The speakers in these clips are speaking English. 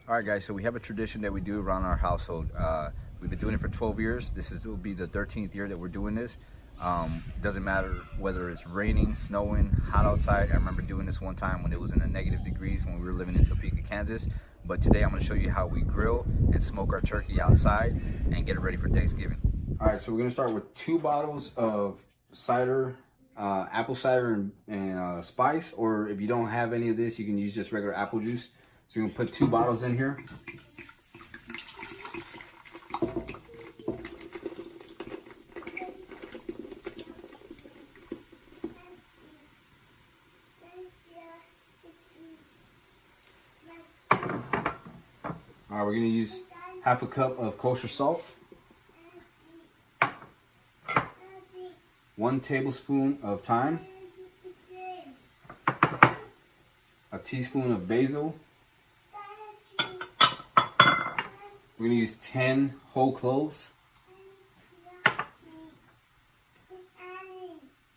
All right, guys, so we have a tradition that we do around our household. We've been doing it for 12 years. Will be the 13th year that we're doing this. Doesn't matter whether it's raining, snowing, hot outside. I remember doing this one time when it was in the negative degrees when we were living in Topeka, Kansas. But today I'm gonna show you how we grill and smoke our turkey outside and get it ready for Thanksgiving. All right, so we're gonna start with 2 bottles of cider, apple cider and spice, or if you don't have any of this, you can use just regular apple juice. So you're gonna put 2 bottles in here. All right, we're gonna use half a cup of kosher salt, 1 tablespoon of thyme, a teaspoon of basil. We're gonna use 10 whole cloves,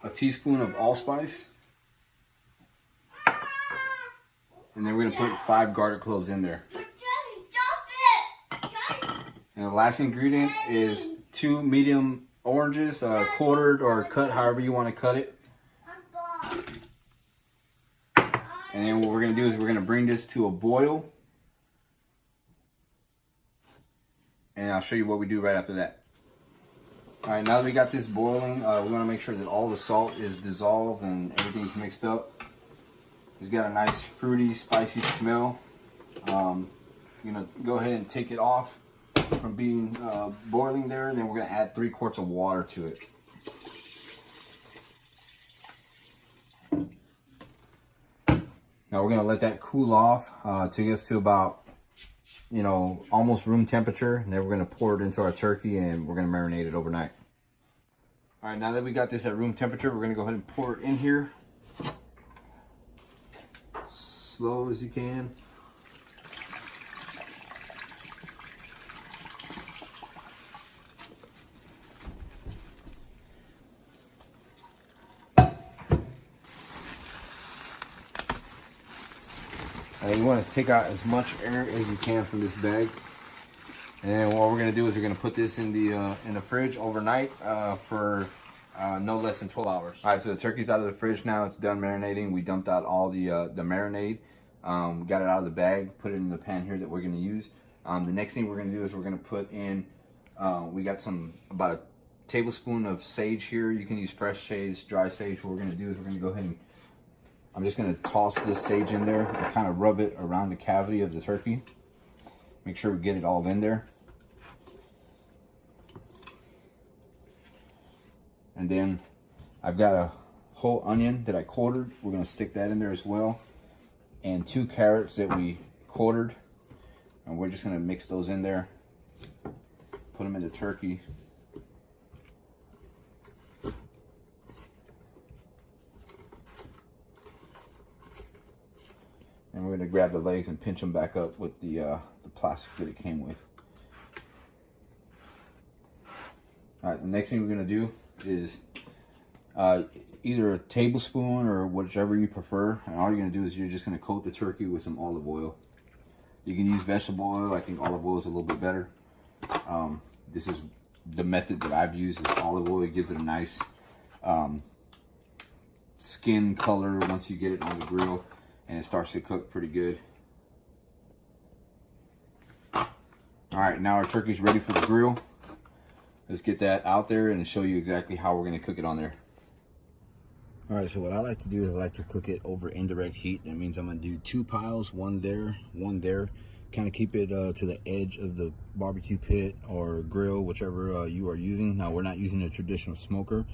a teaspoon of allspice, and then we're gonna put 5 garlic cloves in there. And the last ingredient is 2 medium oranges, quartered or cut however you want to cut it. And then what we're gonna do is we're gonna bring this to a boil. And I'll show you what we do right after that. All right, now that we got this boiling, we want to make sure that all the salt is dissolved and everything's mixed up. It's got a nice fruity, spicy smell. You're gonna go ahead and take it off from being boiling there, and then we're gonna add 3 quarts of water to it. Now we're gonna let that cool off to get us to about, almost room temperature, and then we're gonna pour it into our turkey and we're gonna marinate it overnight. All right, now that we got this at room temperature, we're gonna go ahead and pour it in here. Slow as you can. And you want to take out as much air as you can from this bag. And then what we're going to do is we're going to put this in the fridge overnight for no less than 12 hours. All right, so the turkey's out of the fridge now. It's done marinating. We dumped out all the marinade. Got it out of the bag, put it in the pan here that we're going to use. The next thing we're going to do is we're going to put in, we got about a tablespoon of sage here. You can use fresh sage, dry sage. What we're going to do is we're going to go ahead and I'm just going to toss this sage in there and kind of rub it around the cavity of the turkey. Make sure we get it all in there. And then I've got a whole onion that I quartered. We're going to stick that in there as well. And 2 carrots that we quartered. And we're just going to mix those in there. Put them in the turkey. And we're going to grab the legs and pinch them back up with the plastic that it came with. All right, the next thing we're going to do is either a tablespoon or whichever you prefer. And all you're going to do is you're just going to coat the turkey with some olive oil. You can use vegetable oil. I think olive oil is a little bit better. This is the method that I've used, is olive oil. It gives it a nice skin color once you get it on the grill. And it starts to cook pretty good. All right, now our turkey's ready for the grill. Let's get that out there and show you exactly how we're gonna cook it on there. All right, so what I like to do is I like to cook it over indirect heat. That means I'm gonna do 2 piles, one there, one there. Kind of keep it to the edge of the barbecue pit or grill, whichever you are using. Now, we're not using a traditional smoker,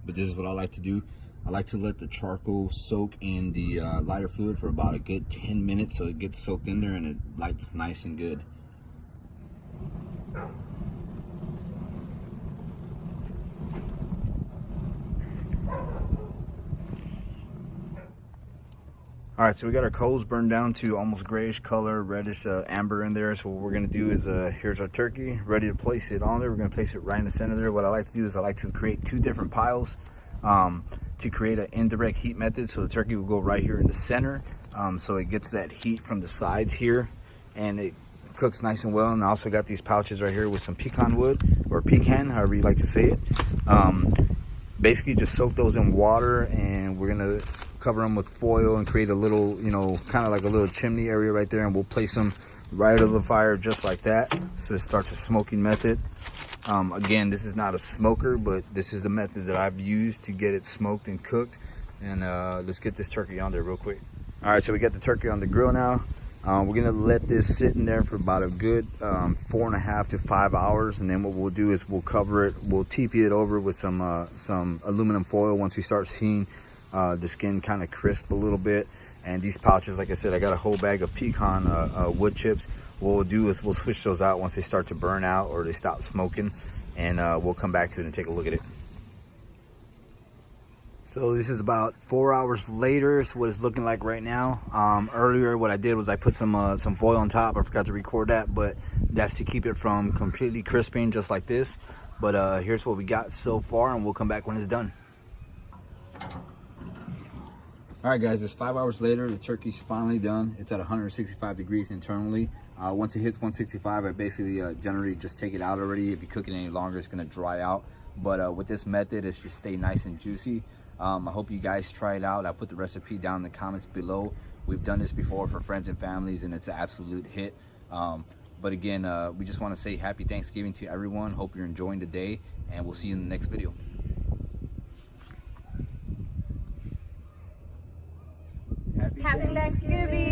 but this is what I like to do. I like to let the charcoal soak in the lighter fluid for about a good 10 minutes so it gets soaked in there and it lights nice and good. All right, so we got our coals burned down to almost grayish color, reddish amber in there. So what we're gonna do is, here's our turkey, ready to place it on there. We're gonna place it right in the center there. What I like to do is I like to create 2 different piles. To create an indirect heat method, so the turkey will go right here in the center, so it gets that heat from the sides here, and it cooks nice and well. And I also got these pouches right here with some pecan wood, or pecan, however you like to say it. Basically just soak those in water, and we're gonna cover them with foil and create a little, you know, kind of like a little chimney area right there, and we'll place them right over the fire just like that, so it starts a smoking method. Again, this is not a smoker, but this is the method that I've used to get it smoked and cooked. And let's get this turkey on there real quick. All right, so we got the turkey on the grill now. We're gonna let this sit in there for about a good 4.5 to 5 hours, and then what we'll do is we'll cover it, we'll TP it over with some aluminum foil once we start seeing the skin kind of crisp a little bit. And these pouches, like I said, I got a whole bag of pecan wood chips. What we'll do is we'll switch those out once they start to burn out or they stop smoking, and we'll come back to it and take a look at it. So this is about 4 hours later. It's what it's looking like right now. Earlier, what I did was I put some foil on top. I forgot to record that, but that's to keep it from completely crisping, just like this. But here's what we got so far, and we'll come back when it's done. All right, guys, it's 5 hours later. The turkey's finally done. It's at 165 degrees internally. Once it hits 165, I basically generally just take it out already. If you cook it any longer, it's gonna dry out. But with this method, it's just stay nice and juicy. I hope you guys try it out. I'll put the recipe down in the comments below. We've done this before for friends and families, and it's an absolute hit. But again, we just want to say happy Thanksgiving to everyone. Hope you're enjoying the day, and we'll see you in the next video. Happy Thanksgiving.